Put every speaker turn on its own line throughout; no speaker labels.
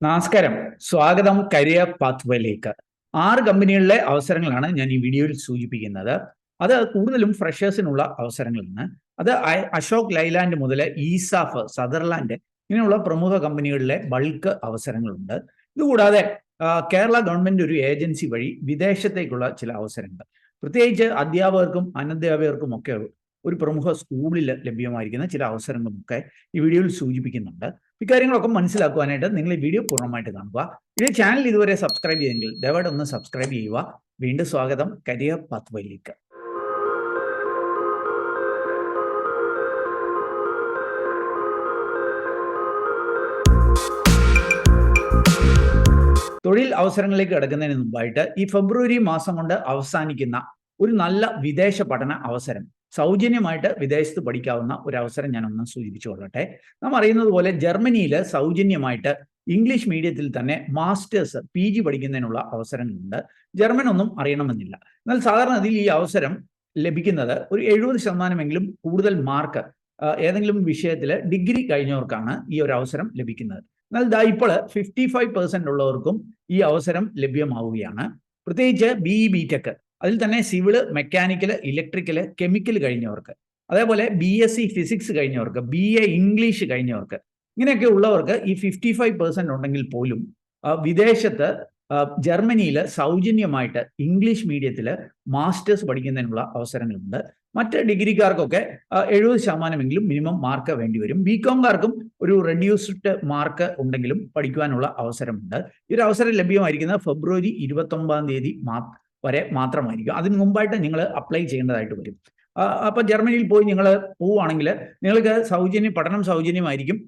നമസ്കാരം. സ്വാഗതം കരിയർ പാത്വേയിലേക്ക്. 6 കമ്പനികളിലെ അവസരങ്ങളാണ് ഞാൻ ഈ വീഡിയോയിൽ സൂചിപ്പിക്കുന്നത്. അത് കൂടുതലും ഫ്രഷേഴ്സിനുള്ള അവസരങ്ങളാണ്. അത് അശോക് ലൈലാൻഡ് മുതൽ ഇസാഫ്, സദർലാൻഡ് ഇങ്ങനെയുള്ള പ്രമുഖ കമ്പനികളിലെ ബൾക്ക് അവസരങ്ങളുണ്ട്. ഇതുകൂടാതെ കേരള ഗവൺമെന്റ് ഒരു ഏജൻസി വഴി വിദേശത്തേക്കുള്ള ചില അവസരങ്ങൾ, പ്രത്യേകിച്ച് അധ്യാപകർക്കും അനധ്യാപകർക്കും ഒക്കെ ഒരു പ്രമുഖ സ്കൂളിൽ ലഭ്യമായിരിക്കുന്ന ചില അവസരങ്ങളുമൊക്കെ ഈ വീഡിയോയിൽ സൂചിപ്പിക്കുന്നുണ്ട്. ഇക്കാര്യങ്ങളൊക്കെ മനസ്സിലാക്കുവാനായിട്ട് നിങ്ങൾ ഈ വീഡിയോ പൂർണ്ണമായിട്ട് കാണുക. ഈ ചാനൽ ഇതുവരെ സബ്സ്ക്രൈബ് ചെയ്തെങ്കിൽ ദയവായിട്ട് ഒന്ന് സബ്സ്ക്രൈബ് ചെയ്യുക. വീണ്ടും സ്വാഗതം കരിയർ പാത്വേയിലേക്ക്. തൊഴിൽ അവസരങ്ങളിലേക്ക് കിടക്കുന്നതിന് മുമ്പായിട്ട് ഈ ഫെബ്രുവരി മാസം കൊണ്ട് അവസാനിക്കുന്ന ഒരു നല്ല വിദേശ പഠന അവസരം, സൗജന്യമായിട്ട് വിദേശത്ത് പഠിക്കാവുന്ന ഒരു അവസരം ഞാൻ ഒന്ന് സൂചിപ്പിച്ചു കൊള്ളട്ടെ. നാം അറിയുന്നത് പോലെ ജർമ്മനിയിൽ സൗജന്യമായിട്ട് ഇംഗ്ലീഷ് മീഡിയത്തിൽ തന്നെ മാസ്റ്റേഴ്സ് PG പഠിക്കുന്നതിനുള്ള അവസരങ്ങളുണ്ട്. ജർമ്മൻ ഒന്നും അറിയണമെന്നില്ല. എന്നാൽ സാധാരണഗതിയിൽ ഈ അവസരം ലഭിക്കുന്നത് ഒരു 70% കൂടുതൽ മാർക്ക് ഏതെങ്കിലും വിഷയത്തിൽ ഡിഗ്രി കഴിഞ്ഞവർക്കാണ് ഈ ഒരു അവസരം ലഭിക്കുന്നത്. എന്നാൽ ഇപ്പോൾ 55% ഉള്ളവർക്കും ഈ അവസരം ലഭ്യമാവുകയാണ്. പ്രത്യേകിച്ച് BE BTech, അതിൽ തന്നെ സിവില്, മെക്കാനിക്കൽ, ഇലക്ട്രിക്കൽ, കെമിക്കൽ കഴിഞ്ഞവർക്ക്, അതേപോലെ BSc ഫിസിക്സ് കഴിഞ്ഞവർക്ക്, BA ഇംഗ്ലീഷ് കഴിഞ്ഞവർക്ക്, ഇങ്ങനെയൊക്കെ ഉള്ളവർക്ക് ഈ 55% ഉണ്ടെങ്കിൽ പോലും വിദേശത്ത് ജർമ്മനിയിൽ സൗജന്യമായിട്ട് ഇംഗ്ലീഷ് മീഡിയത്തിൽ മാസ്റ്റേഴ്സ് പഠിക്കുന്നതിനുള്ള അവസരങ്ങളുണ്ട്. മറ്റ് ഡിഗ്രിക്കാർക്കൊക്കെ 70% മിനിമം മാർക്ക് വേണ്ടി വരും. ബികോംകാർക്കും ഒരു റെഡ്യൂസ്ഡ് മാർക്ക് ഉണ്ടെങ്കിലും പഠിക്കുവാനുള്ള അവസരമുണ്ട്. ഈ ഒരു അവസരം ലഭ്യമായിരിക്കുന്നത് ഫെബ്രുവരി 29 വരെ മാത്രമായിരിക്കും. അതിന് മുമ്പായിട്ട് നിങ്ങൾ അപ്ലൈ ചെയ്യേണ്ടതായിട്ട് വരും. അപ്പോൾ ജർമ്മനിയിൽ പോയി നിങ്ങൾ പോവുകയാണെങ്കിൽ നിങ്ങൾക്ക് പഠനം സൗജന്യമായിരിക്കും.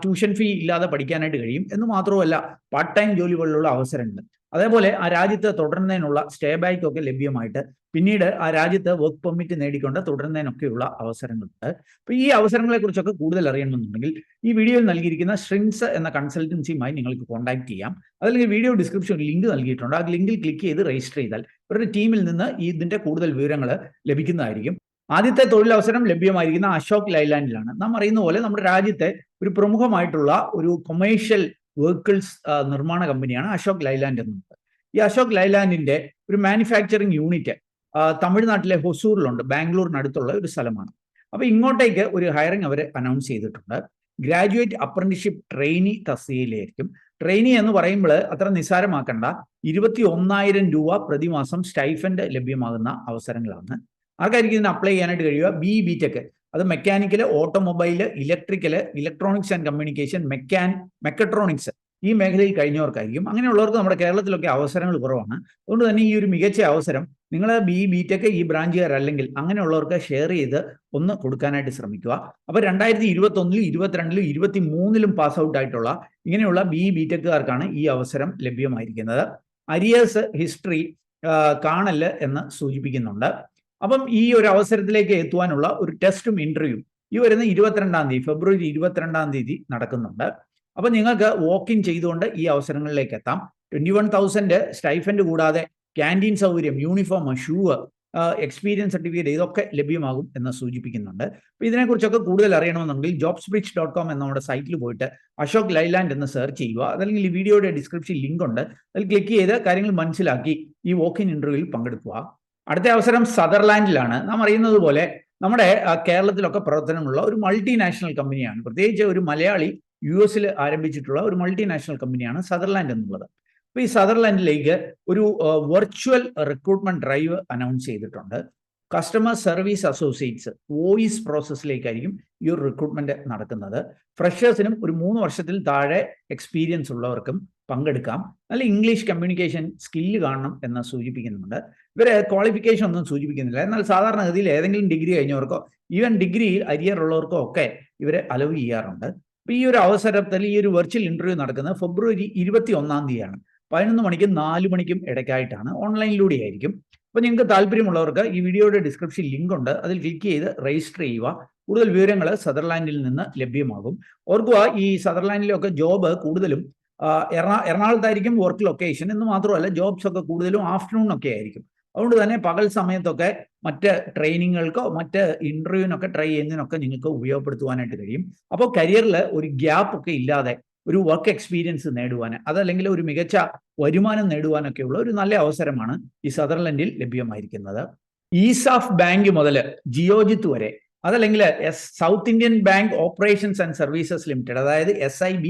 ട്യൂഷൻ ഫീ ഇല്ലാതെ പഠിക്കാനായിട്ട് കഴിയും. എന്ന് മാത്രമല്ല, പാർട്ട് ടൈം ജോലി പോലുള്ള അവസരമുണ്ട്. അതേപോലെ ആ രാജ്യത്ത് തുടരുന്നതിനുള്ള സ്റ്റേ ബാക്ക് ഒക്കെ ലഭ്യമായിട്ട് പിന്നീട് ആ രാജ്യത്ത് വർക്ക് പെർമിറ്റ് നേടിക്കൊണ്ട് തുടരുന്നതിനൊക്കെയുള്ള അവസരങ്ങളുണ്ട്. അപ്പോൾ ഈ അവസരങ്ങളെ കുറിച്ചൊക്കെ കൂടുതൽ അറിയണമെന്നുണ്ടെങ്കിൽ ഈ വീഡിയോയിൽ നൽകിയിരിക്കുന്ന സ്ട്രിങ്സ് എന്ന കൺസൾട്ടൻസിയുമായി നിങ്ങൾക്ക് കോൺടാക്ട് ചെയ്യാം. അല്ലെങ്കിൽ വീഡിയോ ഡിസ്ക്രിപ്ഷനിൽ ലിങ്ക് നൽകിയിട്ടുണ്ട്. ആ ലിങ്കിൽ ക്ലിക്ക് ചെയ്ത് രജിസ്റ്റർ ചെയ്താൽ ഇവരുടെ ടീമിൽ നിന്ന് ഇതിന്റെ കൂടുതൽ വിവരങ്ങൾ ലഭിക്കുന്നതായിരിക്കും. ആദ്യത്തെ തൊഴിലവസരം ലഭ്യമായിരിക്കുന്ന അശോക് ലൈലാൻഡിലാണ്. നാം അറിയുന്ന പോലെ നമ്മുടെ രാജ്യത്തെ ഒരു പ്രമുഖമായിട്ടുള്ള ഒരു കൊമേഴ്ഷ്യൽ വെഹിക്കിൾസ് നിർമ്മാണ കമ്പനിയാണ് അശോക് ലൈലാൻഡ് എന്നുള്ളത്. ഈ അശോക് ലൈലാൻഡിന്റെ ഒരു മാനുഫാക്ചറിങ് യൂണിറ്റ് തമിഴ്നാട്ടിലെ ഹൊസൂറിലുണ്ട്. ബാംഗ്ലൂരിനടുത്തുള്ള ഒരു സ്ഥലമാണ്. അപ്പോൾ ഇങ്ങോട്ടേക്ക് ഒരു ഹയറിംഗ് അവർ അനൗൺസ് ചെയ്തിട്ടുണ്ട്. ഗ്രാജുവേറ്റ് അപ്രന്റീസ്ഷിപ്പ് ട്രെയിനി തസ്തികയിലായിരിക്കും. ട്രെയിനി എന്ന് പറയുമ്പോൾ അത്ര നിസ്സാരമാക്കണ്ട, 21,000 രൂപ പ്രതിമാസം സ്റ്റൈഫൻഡ് ലഭ്യമാകുന്ന അവസരങ്ങളാണ്. ആർക്കായിരിക്കും ഇതിന് അപ്ലൈ ചെയ്യാനായിട്ട് കഴിയുക? BE BTech, അത് mechanical, automobile, electrical, electronics and communication, mechatronics ഈ മേഖലയിൽ കഴിഞ്ഞവർക്കായിരിക്കും. അങ്ങനെയുള്ളവർക്ക് നമ്മുടെ കേരളത്തിലൊക്കെ അവസരങ്ങൾ കുറവാണ്. അതുകൊണ്ട് തന്നെ ഈ ഒരു മികച്ച അവസരം നിങ്ങൾ BE BTech ഈ ബ്രാഞ്ചുകാരല്ലെങ്കിൽ അങ്ങനെയുള്ളവർക്ക് ഷെയർ ചെയ്ത് ഒന്ന് കൊടുക്കാനായിട്ട് ശ്രമിക്കുക. അപ്പോൾ 2021, 2022, 2023 പാസ് ഔട്ട് ആയിട്ടുള്ള ഇങ്ങനെയുള്ള BE BTechകാർക്കാണ് ഈ അവസരം ലഭ്യമായിരിക്കുന്നത്. അരിയേഴ്സ് ഹിസ്റ്ററി കാണല് എന്ന് സൂചിപ്പിക്കുന്നുണ്ട്. അപ്പം ഈ ഒരു അവസരത്തിലേക്ക് എത്തുവാനുള്ള ഒരു ടെസ്റ്റും ഇന്റർവ്യൂ ഈ വരുന്ന 22-ാം തീയതി, ഫെബ്രുവരി 22-ാം തീയതി നടക്കുന്നുണ്ട്. അപ്പം നിങ്ങൾക്ക് വോക്ക് ഇൻ ചെയ്തുകൊണ്ട് ഈ അവസരങ്ങളിലേക്ക് എത്താം. 21,000 സ്റ്റൈഫൻഡ് കൂടാതെ ക്യാൻറ്റീൻ സൗകര്യം, യൂണിഫോം, ഷൂ, എക്സ്പീരിയൻസ് സർട്ടിഫിക്കറ്റ് ഇതൊക്കെ ലഭ്യമാകും എന്ന് സൂചിപ്പിക്കുന്നുണ്ട്. അപ്പോൾ ഇതിനെക്കുറിച്ചൊക്കെ കൂടുതൽ അറിയണമെന്നുണ്ടെങ്കിൽ jobsbridge.com എന്ന നമ്മുടെ സൈറ്റിൽ പോയിട്ട് അശോക് ലൈലാൻഡ് എന്ന് സെർച്ച് ചെയ്യുക. അതല്ലെങ്കിൽ ഈ വീഡിയോയുടെ ഡിസ്ക്രിപ്ഷൻ ലിങ്ക് ഉണ്ട്, അതിൽ ക്ലിക്ക് ചെയ്ത് കാര്യങ്ങൾ മനസ്സിലാക്കി ഈ വോക്ക് ഇൻ ഇന്റർവ്യൂവിൽ പങ്കെടുക്കുക. അടുത്ത അവസരം സദർലാൻഡിലാണ്. നാം അറിയുന്നത് പോലെ നമ്മുടെ കേരളത്തിലൊക്കെ പ്രവർത്തനമുള്ള ഒരു മൾട്ടിനാഷണൽ കമ്പനിയാണ്. പ്രത്യേകിച്ച് ഒരു മലയാളി US ആരംഭിച്ചിട്ടുള്ള ഒരു മൾട്ടിനാഷണൽ കമ്പനിയാണ് സദർലാൻഡ് എന്നുള്ളത്. അപ്പോൾ ഈ സദർലാൻഡിലേക്ക് ഒരു വെർച്വൽ റിക്രൂട്ട്മെന്റ് ഡ്രൈവ് അനൗൺസ് ചെയ്തിട്ടുണ്ട്. കസ്റ്റമർ സർവീസ് അസോസിയേറ്റ്സ് വോയിസ് പ്രോസസ്സിലേക്കായിരിക്കും ഈ ഒരു റിക്രൂട്ട്മെന്റ് നടക്കുന്നത്. ഫ്രഷേഴ്സിനും ഒരു 3 വർഷത്തിൽ താഴെ എക്സ്പീരിയൻസ് ഉള്ളവർക്കും പങ്കെടുക്കാം. നല്ല ഇംഗ്ലീഷ് കമ്മ്യൂണിക്കേഷൻ സ്കില്ല് കാണണം എന്ന് സൂചിപ്പിക്കുന്നുണ്ട്. ഇവരെ ക്വാളിഫിക്കേഷൻ ഒന്നും സൂചിപ്പിക്കുന്നില്ല. എന്നാൽ സാധാരണഗതിയിൽ ഏതെങ്കിലും ഡിഗ്രി കഴിഞ്ഞവർക്കോ ഈവൻ ഡിഗ്രിയിൽ അരിയർ ഉള്ളവർക്കോ ഒക്കെ ഇവരെ അലവ് ചെയ്യാറുണ്ട്. അപ്പോൾ ഈ ഒരു അവസരത്തിൽ ഈ ഒരു വെർച്വൽ ഇന്റർവ്യൂ നടക്കുന്നത് ഫെബ്രുവരി 21-ാം തീയതിയാണ്. 11 മണിക്കും 4 മണിക്കും ഇടയ്ക്കായിട്ടാണ്. ഓൺലൈനിലൂടെ ആയിരിക്കും. അപ്പോൾ നിങ്ങൾക്ക് താല്പര്യമുള്ളവർക്ക് ഈ വീഡിയോയുടെ ഡിസ്ക്രിപ്ഷൻ ലിങ്ക് ഉണ്ട്, അതിൽ ക്ലിക്ക് ചെയ്ത് രജിസ്റ്റർ ചെയ്യുക. കൂടുതൽ വിവരങ്ങൾ സദർലാൻഡിൽ നിന്ന് ലഭ്യമാകും. ഓർക്കുക, ഈ സദർലാൻഡിലൊക്കെ ജോബ് കൂടുതലും എറണാകുളത്തായിരിക്കും വർക്ക് ലൊക്കേഷൻ. എന്ന് മാത്രമല്ല, ജോബ്സ് ഒക്കെ കൂടുതലും ആഫ്റ്റർനൂൺ ഒക്കെ ആയിരിക്കും. അതുകൊണ്ട് തന്നെ പകൽ സമയത്തൊക്കെ മറ്റ് ട്രെയിനിങ്ങുകൾക്കോ മറ്റ് ഇന്റർവ്യൂവിനൊക്കെ ട്രൈ ചെയ്യുന്നതിനൊക്കെ നിങ്ങൾക്ക് ഉപയോഗപ്പെടുത്തുവാനായിട്ട് കഴിയും. അപ്പോൾ കരിയറിൽ ഒരു ഗ്യാപ്പ് ഒക്കെ ഇല്ലാതെ ഒരു വർക്ക് എക്സ്പീരിയൻസ് നേടുവാൻ, അതല്ലെങ്കിൽ ഒരു മികച്ച വരുമാനം നേടുവാനൊക്കെയുള്ള ഒരു നല്ല അവസരമാണ് ഈ സദർലൻഡിൽ ലഭ്യമായിരിക്കുന്നത്. ഈസാഫ് ബാങ്ക് മുതൽ ജിയോജിത്ത് വരെ, അതല്ലെങ്കിൽ South Indian bank operations and services limited, അതായത് SIB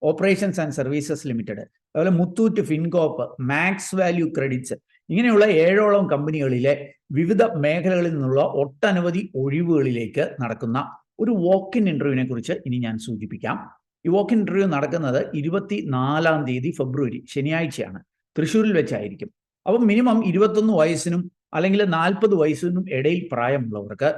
operations and services limited, അതുപോലെ Muthoot Fincorp, max value credits, ഇങ്ങനെയുള്ള 7ഓളം കമ്പനികളിലെ വിവിധ മേഖലകളിൽ നിന്നുള്ള ഒട്ടനവധി ഒഴിവുകളിലേക്ക് നടക്കുന്ന ഒരു വോക്ക് ഇൻ ഇന്റർവ്യൂവിനെ കുറിച്ച് ഇനി ഞാൻ സൂചിപ്പിക്കാം. ഈ വോക്ക് ഇൻ ഇന്റർവ്യൂ നടക്കുന്നത് 24 തീയതി ഫെബ്രുവരി ശനിയാഴ്ചയാണ്, തൃശ്ശൂരിൽ വെച്ചായിരിക്കും. അപ്പം മിനിമം 21 വയസ്സിനും അല്ലെങ്കിൽ 40 വയസ്സിനും ഇടയിൽ പ്രായമുള്ളവർക്ക്,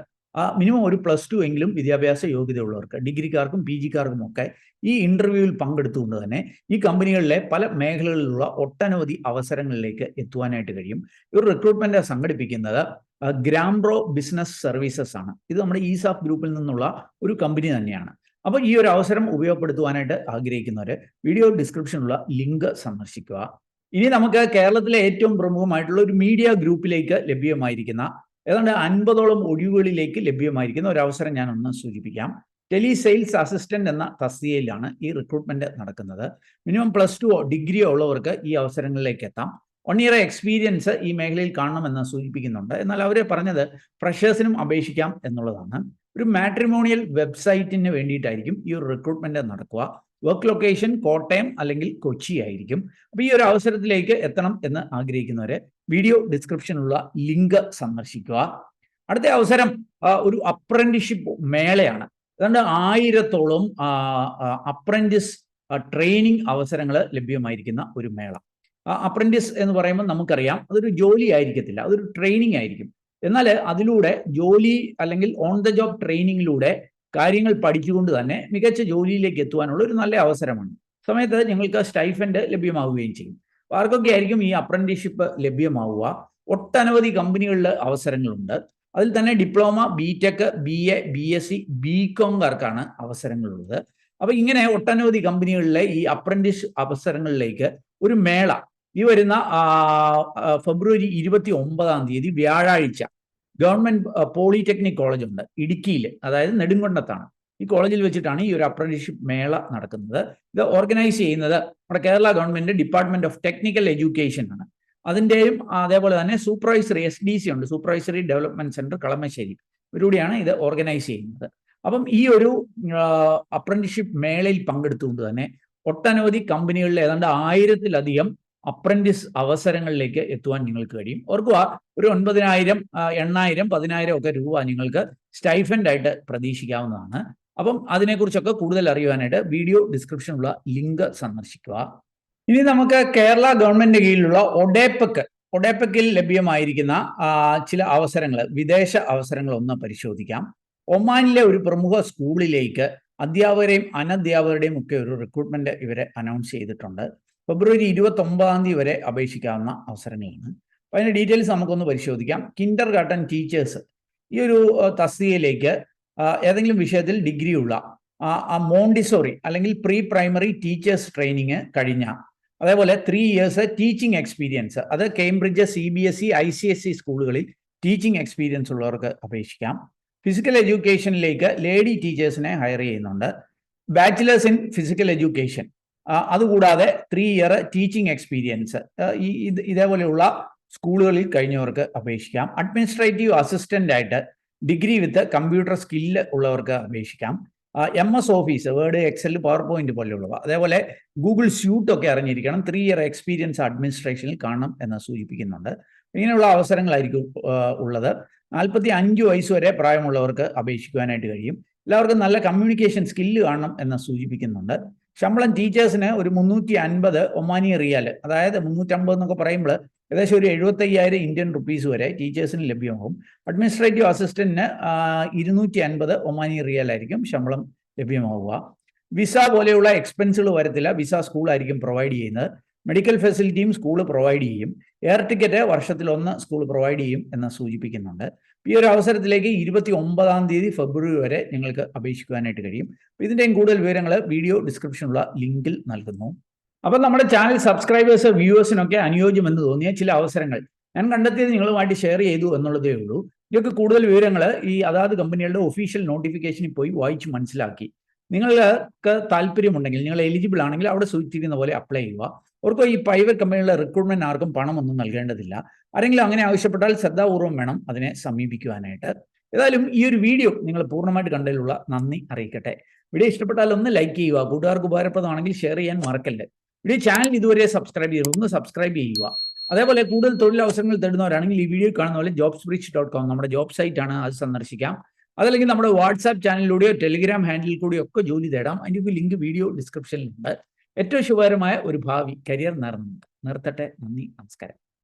മിനിമം ഒരു +2 എങ്കിലും വിദ്യാഭ്യാസ യോഗ്യതയുള്ളവർക്ക്, ഡിഗ്രിക്കാർക്കും PGക്കാർക്കും ഒക്കെ ഈ ഇന്റർവ്യൂവിൽ പങ്കെടുത്തുകൊണ്ട് തന്നെ ഈ കമ്പനികളിലെ പല മേഖലകളിലുള്ള ഒട്ടനവധി അവസരങ്ങളിലേക്ക് എത്തുവാനായിട്ട് കഴിയും. ഒരു റിക്രൂട്ട്മെന്റ് സംഘടിപ്പിക്കുന്നത് ഗ്രാംബ്രോ ബിസിനസ് സർവീസസ് ആണ്. ഇത് നമ്മുടെ ഈസാഫ് ഗ്രൂപ്പിൽ നിന്നുള്ള ഒരു കമ്പനി തന്നെയാണ്. അപ്പോൾ ഈ ഒരു അവസരം ഉപയോഗപ്പെടുത്തുവാനായിട്ട് ആഗ്രഹിക്കുന്നവർ വീഡിയോ ഡിസ്ക്രിപ്ഷനിലുള്ള ലിങ്ക് സന്ദർശിക്കുക. ഇനി നമുക്ക് കേരളത്തിലെ ഏറ്റവും പ്രമുഖമായിട്ടുള്ള ഒരു മീഡിയ ഗ്രൂപ്പിലേക്ക് ലഭ്യമായിരിക്കുന്ന ഏതാണ്ട് 50ഓളം ഒഴിവുകളിലേക്ക് ലഭ്യമായിരിക്കുന്ന ഒരു അവസരം ഞാൻ ഒന്ന് സൂചിപ്പിക്കാം. ടെലി സെയിൽസ് അസിസ്റ്റന്റ് എന്ന തസ്തികയിലാണ് ഈ റിക്രൂട്ട്മെന്റ് നടക്കുന്നത്. മിനിമം +2 ഡിഗ്രിയോ ഉള്ളവർക്ക് ഈ അവസരങ്ങളിലേക്ക് എത്താം. 1 ഇയർ എക്സ്പീരിയൻസ് ഈ മേഖലയിൽ കാണണമെന്ന് സൂചിപ്പിക്കുന്നുണ്ട്. എന്നാൽ അവർ പറഞ്ഞത് ഫ്രഷേഴ്സിനും അപേക്ഷിക്കാം എന്നുള്ളതാണ്. ഒരു മാട്രിമോണിയൽ വെബ്സൈറ്റിന് വേണ്ടിയിട്ടായിരിക്കും ഈ ഒരു റിക്രൂട്ട്മെന്റ് നടക്കുക. വർക്ക് ലൊക്കേഷൻ കോട്ടയം അല്ലെങ്കിൽ കൊച്ചി ആയിരിക്കും. അപ്പോൾ ഈ ഒരു അവസരത്തിലേക്ക് എത്തണം എന്ന് ആഗ്രഹിക്കുന്നവരെ വീഡിയോ ഡിസ്ക്രിപ്ഷനിലുള്ള ലിങ്ക് സന്ദർശിക്കുക. അടുത്ത അവസരം ഒരു അപ്രന്റീസ്ഷിപ്പ് മേളയാണ്. ഏതാണ്ട് 1000ഓളം അപ്രന്റീസ് ട്രെയിനിങ് അവസരങ്ങൾ ലഭ്യമായിരിക്കുന്ന ഒരു മേള. അപ്രന്റീസ് എന്ന് പറയുമ്പോൾ നമുക്കറിയാം അതൊരു ജോലി ആയിരിക്കത്തില്ല, അതൊരു ട്രെയിനിങ് ആയിരിക്കും. എന്നാൽ അതിലൂടെ ജോലി അല്ലെങ്കിൽ ഓൺ ദ ജോബ് ട്രെയിനിങ്ങിലൂടെ കാര്യങ്ങൾ പഠിച്ചുകൊണ്ട് തന്നെ മികച്ച ജോലിയിലേക്ക് എത്തുവാനുള്ള ഒരു നല്ല അവസരമാണ്. സമയത്ത് ഞങ്ങൾക്ക് സ്റ്റൈഫൻഡ് ലഭ്യമാവുകയും ചെയ്യും. ആർക്കൊക്കെ ആയിരിക്കും ഈ അപ്രന്റീസ്ഷിപ്പ് ലഭ്യമാവുക? ഒട്ടനവധി കമ്പനികളിൽ അവസരങ്ങളുണ്ട്. അതിൽ തന്നെ ഡിപ്ലോമ, BTech, BA, BSc, BComകാർക്കാണ് അവസരങ്ങളുള്ളത്. അപ്പോൾ ഇങ്ങനെ ഒട്ടനവധി കമ്പനികളിലെ ഈ അപ്രന്റീസ് അവസരങ്ങളിലേക്ക് ഒരു മേള ഈ വരുന്ന ഫെബ്രുവരി 29 തീയതി വ്യാഴാഴ്ച ഗവൺമെന്റ് പോളിടെക്നിക് കോളേജ് ഉണ്ട് ഇടുക്കിയിൽ, അതായത് നെടുങ്കണ്ടത്താണ്. ഈ കോളേജിൽ വെച്ചിട്ടാണ് ഈ ഒരു അപ്രന്റീസ്ഷിപ്പ് മേള നടക്കുന്നത്. ഇത് ഓർഗനൈസ് ചെയ്യുന്നത് നമ്മുടെ Kerala government department of technical education ആണ്. അതിൻ്റെയും അതേപോലെ തന്നെ സൂപ്പർവൈസറി SDC ഉണ്ട്, സൂപ്പർവൈസറി ഡെവലപ്മെന്റ് സെന്റർ കളമശ്ശേരി, ഇവരൂടെയാണ് ഇത് ഓർഗനൈസ് ചെയ്യുന്നത്. അപ്പം ഈ ഒരു അപ്രന്റീസ്ഷിപ്പ് മേളയിൽ പങ്കെടുത്തുകൊണ്ട് തന്നെ ഒട്ടനവധി കമ്പനികളിൽ ഏതാണ്ട് 1000-ലധികം അപ്രന്റീസ് അവസരങ്ങളിലേക്ക് എത്തുവാൻ നിങ്ങൾക്ക് കഴിയും. ഓർക്കുക, ഒരു 9,000, 8,000, 10,000 ഒക്കെ രൂപ നിങ്ങൾക്ക് സ്റ്റൈഫൻഡ് ആയിട്ട് പ്രതീക്ഷിക്കാവുന്നതാണ്. അപ്പം അതിനെക്കുറിച്ചൊക്കെ കൂടുതൽ അറിയുവാനായിട്ട് വീഡിയോ ഡിസ്ക്രിപ്ഷനിലുള്ള ലിങ്ക് സന്ദർശിക്കുക. ഇനി നമുക്ക് കേരള ഗവൺമെന്റിന്റെ കീഴിലുള്ള ഒഡേപെക്കിൽ ലഭ്യമായിരിക്കുന്ന ചില അവസരങ്ങൾ, വിദേശ അവസരങ്ങൾ ഒന്ന് പരിശോധിക്കാം. ഒമാനിലെ ഒരു പ്രമുഖ സ്കൂളിലേക്ക് അധ്യാപകരെയും അനധ്യാപകരുടെയും ഒക്കെ ഒരു റിക്രൂട്ട്മെന്റ് ഇവരെ അനൗൺസ് ചെയ്തിട്ടുണ്ട്. ഫെബ്രുവരി 29 വരെ അപേക്ഷിക്കാവുന്ന അവസരങ്ങളാണ്. അപ്പോൾ അതിന്റെ ഡീറ്റെയിൽസ് നമുക്കൊന്ന് പരിശോധിക്കാം. കിൻഡർ ഗാർട്ടൻ ടീച്ചേഴ്സ്, ഈ ഒരു തസ്തികയിലേക്ക് ഏതെങ്കിലും വിഷയത്തിൽ ഡിഗ്രിയുള്ള മോണ്ടിസോറി അല്ലെങ്കിൽ പ്രീ പ്രൈമറി ടീച്ചേഴ്സ് ട്രെയിനിങ് കഴിഞ്ഞ, അതേപോലെ 3 ഇയേഴ്സ് ടീച്ചിങ് എക്സ്പീരിയൻസ്, അത് കേംബ്രിഡ്ജ്, CBSE, ICSE സ്കൂളുകളിൽ ടീച്ചിങ് എക്സ്പീരിയൻസ് ഉള്ളവർക്ക് അപേക്ഷിക്കാം. ഫിസിക്കൽ എഡ്യൂക്കേഷനിലേക്ക് ലേഡി ടീച്ചേഴ്സിനെ ഹയർ ചെയ്യുന്നുണ്ട്. ബാച്ചിലേഴ്സ് ഇൻ ഫിസിക്കൽ എഡ്യൂക്കേഷൻ, അതുകൂടാതെ 3 ഇയർ ടീച്ചിങ് എക്സ്പീരിയൻസ് ഇതേപോലെയുള്ള സ്കൂളുകളിൽ കഴിഞ്ഞവർക്ക് അപേക്ഷിക്കാം. അഡ്മിനിസ്ട്രേറ്റീവ് അസിസ്റ്റന്റ് ആയിട്ട് ഡിഗ്രി വിത്ത് കമ്പ്യൂട്ടർ സ്കില്ല് ഉള്ളവർക്ക് അപേക്ഷിക്കാം. MS office, word, excel, power point പോലെയുള്ളവ, അതേപോലെ ഗൂഗിൾ സ്യൂട്ട് ഒക്കെ അറിഞ്ഞിരിക്കണം. 3 ഇയർ എക്സ്പീരിയൻസ് അഡ്മിനിസ്ട്രേഷനിൽ കാണണം എന്ന് സൂചിപ്പിക്കുന്നുണ്ട്. ഇങ്ങനെയുള്ള അവസരങ്ങളായിരിക്കും ഉള്ളത്. 45 വയസ്സ് വരെ പ്രായമുള്ളവർക്ക് അപേക്ഷിക്കുവാനായിട്ട് കഴിയും. എല്ലാവർക്കും നല്ല കമ്മ്യൂണിക്കേഷൻ സ്കില്ല് കാണണം എന്ന് സൂചിപ്പിക്കുന്നുണ്ട്. ശമ്പളം ടീച്ചേഴ്സിന് ഒരു 350 ഒമാനി റിയാൽ, അതായത് 350 എന്നൊക്കെ പറയുമ്പോൾ ഏകദേശം ഒരു 75,000 ഇന്ത്യൻ റുപ്പീസ് വരെ ടീച്ചേഴ്സിന് ലഭ്യമാകും. അഡ്മിനിസ്ട്രേറ്റീവ് അസിസ്റ്റന്റിന് 250 ഒമാനി റിയാൽ ആയിരിക്കും ശമ്പളം ലഭ്യമാവുക. വിസ പോലെയുള്ള എക്സ്പെൻസുകൾ വരത്തില്ല, വിസ സ്കൂളായിരിക്കും പ്രൊവൈഡ് ചെയ്യുന്നത്. മെഡിക്കൽ ഫെസിലിറ്റിയും സ്കൂൾ പ്രൊവൈഡ് ചെയ്യും. എയർ ടിക്കറ്റ് വർഷത്തിൽ 1 സ്കൂൾ പ്രൊവൈഡ് ചെയ്യും എന്ന് സൂചിപ്പിക്കുന്നുണ്ട്. ഈ ഒരു അവസരത്തിലേക്ക് 29 തീയതി ഫെബ്രുവരി വരെ നിങ്ങൾക്ക് അപേക്ഷിക്കുവാനായിട്ട് കഴിയും. ഇതിൻ്റെയും കൂടുതൽ വിവരങ്ങൾ വീഡിയോ ഡിസ്ക്രിപ്ഷനിലുള്ള ലിങ്കിൽ നൽകുന്നു. അപ്പം നമ്മുടെ ചാനൽ സബ്സ്ക്രൈബേഴ്സ്, വ്യൂവേഴ്സിനൊക്കെ അനുയോജ്യമെന്ന് തോന്നിയ ചില അവസരങ്ങൾ ഞാൻ കണ്ടെത്തിയത് നിങ്ങളുമായിട്ട് ഷെയർ ചെയ്തു എന്നുള്ളതേ ഉള്ളൂ. ഇതൊക്കെ കൂടുതൽ വിവരങ്ങൾ ഈ അതാത് കമ്പനികളുടെ ഒഫീഷ്യൽ നോട്ടിഫിക്കേഷനിൽ പോയി വായിച്ച് മനസ്സിലാക്കി നിങ്ങൾക്ക് താല്പര്യമുണ്ടെങ്കിൽ, നിങ്ങൾ എലിജിബിൾ ആണെങ്കിൽ അവിടെ സൂചിപ്പിക്കുന്ന പോലെ അപ്ലൈ ചെയ്യുക. ഓർക്കുക, ഈ പ്രൈവറ്റ് കമ്പനികളിലെ റിക്രൂട്ട്മെന്റ് ആർക്കും പണമൊന്നും നൽകേണ്ടതില്ല. ആരെങ്കിലും അങ്ങനെ ആവശ്യപ്പെട്ടാൽ ശ്രദ്ധാപൂർവം വേണം അതിനെ സമീപിക്കുവാനായിട്ട്. ഏതായാലും ഈ ഒരു വീഡിയോ നിങ്ങൾ പൂർണ്ണമായിട്ട് കണ്ടതിലുള്ള നന്ദി അറിയിക്കട്ടെ. വീഡിയോ ഇഷ്ടപ്പെട്ടാൽ ഒന്ന് ലൈക്ക് ചെയ്യുക, കൂട്ടുകാർക്ക് ഉപകാരപ്രദമാണെങ്കിൽ ഷെയർ ചെയ്യാൻ മറക്കല്ലേ. വീഡിയോ ചാനൽ ഇതുവരെ സബ്സ്ക്രൈബ് ചെയ്തു, ഒന്ന് സബ്സ്ക്രൈബ് ചെയ്യുക. അതേപോലെ കൂടുതൽ തൊഴിലവസരങ്ങൾ തേടുന്നവരാണെങ്കിൽ ഈ വീഡിയോ കാണുന്ന പോലെ jobsbridge.com നമ്മുടെ ജോബ് സൈറ്റ് ആണ്, അത് സന്ദർശിക്കാം. അതല്ലെങ്കിൽ നമ്മുടെ വാട്സാപ്പ് ചാനലിലൂടെയോ ടെലിഗ്രാം ഹാൻഡിൽ കൂടിയോ ഒക്കെ ജോലി തേടാം. അതിൻ്റെ ലിങ്ക് വീഡിയോ ഡിസ്ക്രിപ്ഷനിലുണ്ട്. ഏറ്റവും ശുഭകരമായ ഒരു ഭാവി കരിയർ നിർത്തട്ടെ. നന്ദി, നമസ്കാരം.